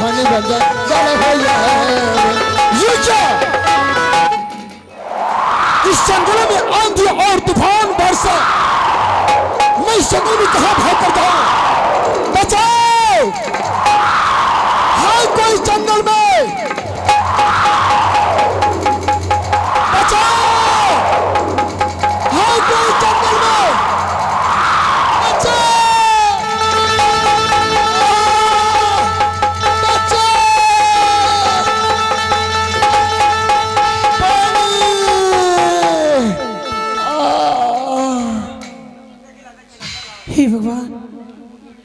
खाने बंदा गल भैया ये क्या इस जंगलों में आंधी और तूफान बरसा मैं इस जंगल में कहां भाग कर जाऊं बचाओ हाय कोई जंगल में बचाओ हाय कोई जंगल में हे भगवान,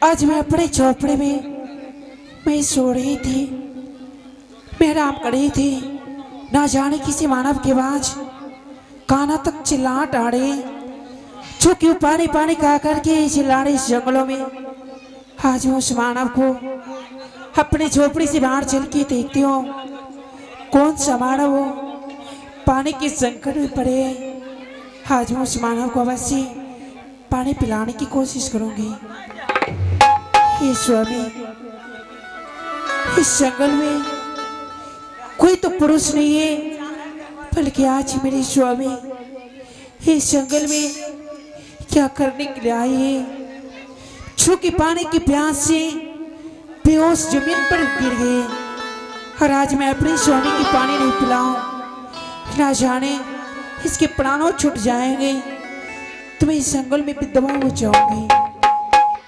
आज मैं अपने झोपड़े में मैं सो रही थी, मैं आराम कर रही थी। ना जाने किसी मानव की आवाज काना तक चिल्लाहट आ रही, जो क्यों पानी पानी कहा करके चिल्ला रही इस जंगलों में। आज मैं उस मानव को अपनी झोपड़ी से बाहर चल के देखती हूँ, कौन सा मानव हो पानी के संकट में पड़े। आज मैं उस मानव को अवश्य पानी पिलाने की कोशिश करूंगी। हे स्वामी, इस जंगल में कोई तो पुरुष नहीं है, बल्कि आज मेरे स्वामी इस जंगल में क्या करने के लिए आए हैं, जो कि पानी की प्यास से बेहोश जमीन पर गिर गए। और आज मैं अपने स्वामी की पानी नहीं पिलाऊं, ना जाने इसके प्राणों छूट जाएंगे तो मैं इस जंगल में विधवा हो जाऊंगी।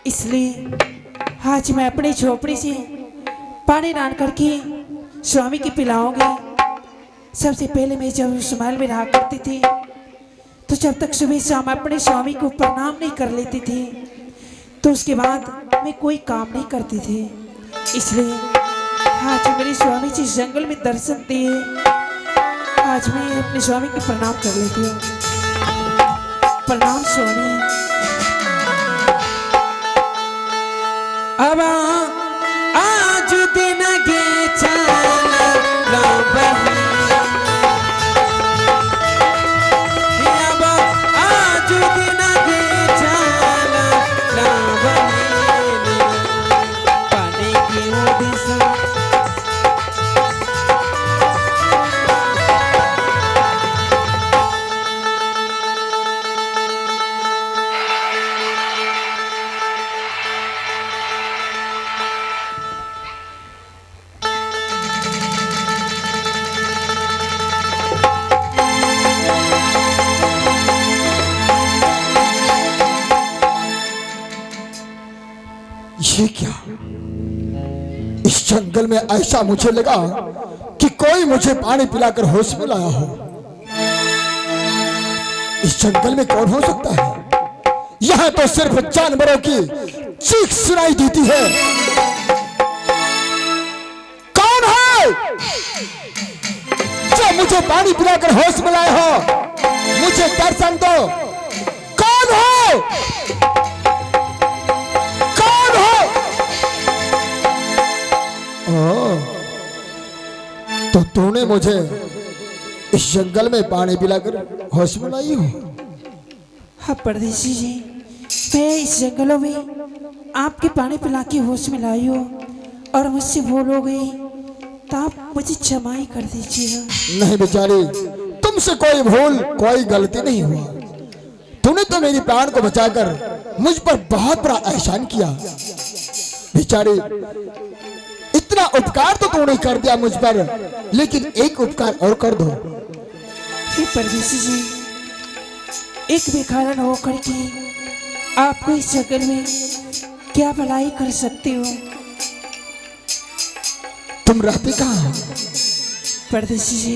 इसलिए आज मैं अपनी झोपड़ी से पानी दान करके स्वामी की पिलाऊंगी। सबसे पहले मैं जब उस महल में रहा करती थी तो जब तक सुबह शाम अपने स्वामी को प्रणाम नहीं कर लेती थी तो उसके बाद मैं कोई काम नहीं करती थी। इसलिए आज मेरे स्वामी जी जंगल में दर्शन दिए, आज मैं अपने स्वामी की प्रणाम कर लेती हूँ। प्रणाम स्वामी। अब आज दिन गे चला रावण, अब आज दिन गे चला रावण, पानी की ओडिशा ये क्या इस जंगल में ऐसा मुझे लगा कि कोई मुझे पानी पिलाकर होश में लाया हो। इस जंगल में कौन हो सकता है? यहां तो सिर्फ जानवरों की चीख सुनाई देती है। कौन है जो मुझे पानी पिलाकर होश में लाए हो? मुझे दर्शन दो। कौन हो? तो तूने मुझे इस जंगल में पानी पिलाकर होश में लाई हो? हाँ परदेसी जी, मैं इस जंगलों में आपके पानी पिला के होश में लाई हो और मुझसे भूल हो गई तो आप मुझे क्षमा ही कर दीजिएगा। नहीं बेचारी, तुमसे कोई भूल कोई गलती नहीं हुआ। तूने तो मेरी प्राण को बचाकर मुझ पर बहुत बड़ा एहसान किया। बेचारी, इतना उपकार तो तूने कर दिया मुझ पर, लेकिन एक उपकार और कर दो। परदेसी जी, एक बेकारण होकर के आपको इस जंगल में क्या भलाई कर सकती हो? तुम रहती कहाँ हो? परदेसी जी,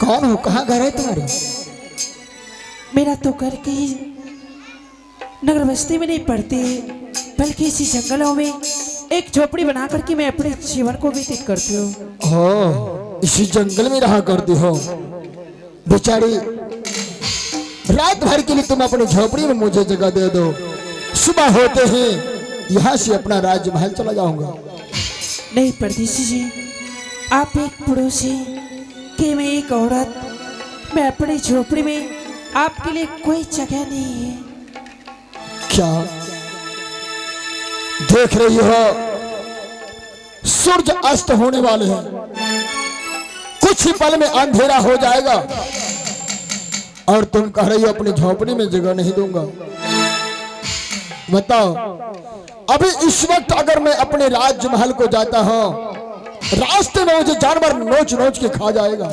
कौन हो? कहाँ घर है तुम्हारे? मेरा तो घर की नगर बस्ती में नहीं पड़ती, बल्कि इसी जंगलों में एक झोपड़ी बना करके मैं अपने जीवन को व्यतीत करती हूँ। इसी जंगल में रहा करती हो। बेचारी, रात भर के लिए तुम अपनी झोपड़ी में मुझे जगह दे दो, सुबह होते ही यहाँ से अपना राजमहल चला जाऊंगा। नहीं परदेसी जी, आप एक पुरुष हैं कि मैं एक औरत, मैं अपनी झोपड़ी में आपके लिए कोई जगह नहीं है। क्या देख रही हो? सूरज अस्त होने वाले हैं, कुछ ही पल में अंधेरा हो जाएगा और तुम कह रही हो अपनी झोपड़ी में जगह नहीं दूंगा। बताओ, अभी इस वक्त अगर मैं अपने राजमहल को जाता हूं, रास्ते में मुझे जानवर नोच नोच के खा जाएगा,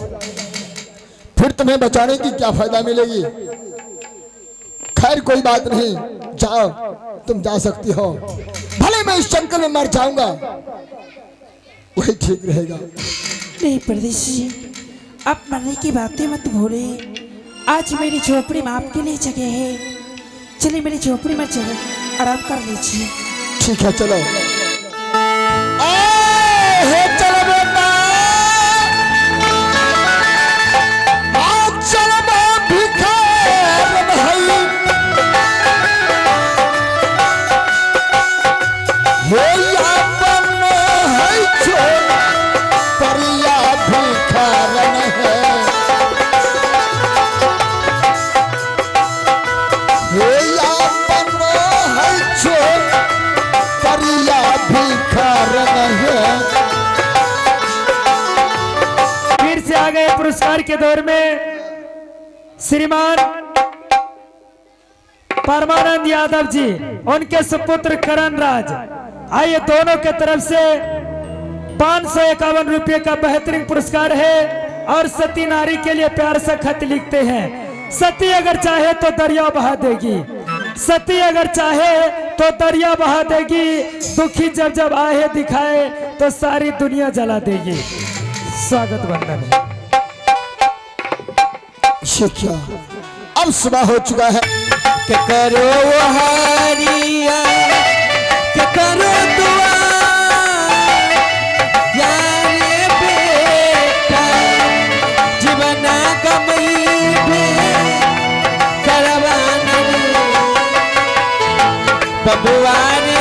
फिर तुम्हें बचाने की क्या फायदा मिलेगी। खैर कोई बात नहीं, जाओ, तुम जा सकती हो, भले मैं इस जंगल में मर जाऊंगा, वही ठीक रहेगा। नहीं परदेसी जी, आप मरने की बातें मत भूले। आज मेरी झोपड़ी में आपके लिए जगह है, चलिए मेरी झोपड़ी में जगह आराम कर लीजिए। ठीक है, चलो। चलो बेटा, चलो भिखार भाई, हे अपन है छोड़ परिया भिखारन है, हे अपन है छोड़ परिया भिखारन है। फिर से आ गए पुरस्कार के दौर में श्रीमान परमानंद यादव जी, उनके सुपुत्र करण राज। आइए, दोनों के तरफ से 551 रुपये का बेहतरीन पुरस्कार है और सती नारी के लिए प्यार से खत लिखते हैं। सती अगर चाहे तो दरिया बहा देगी, सती अगर चाहे तो दरिया बहा देगी, दुखी जब जब आहे दिखाए तो सारी दुनिया जला देगी। स्वागत वंदन है। शिक्षा, अब सुबह हो चुका है, क्या करो हारिया, क्या करो दुआ, यारे बेटा जीवना कमई करवाना बबुआ रे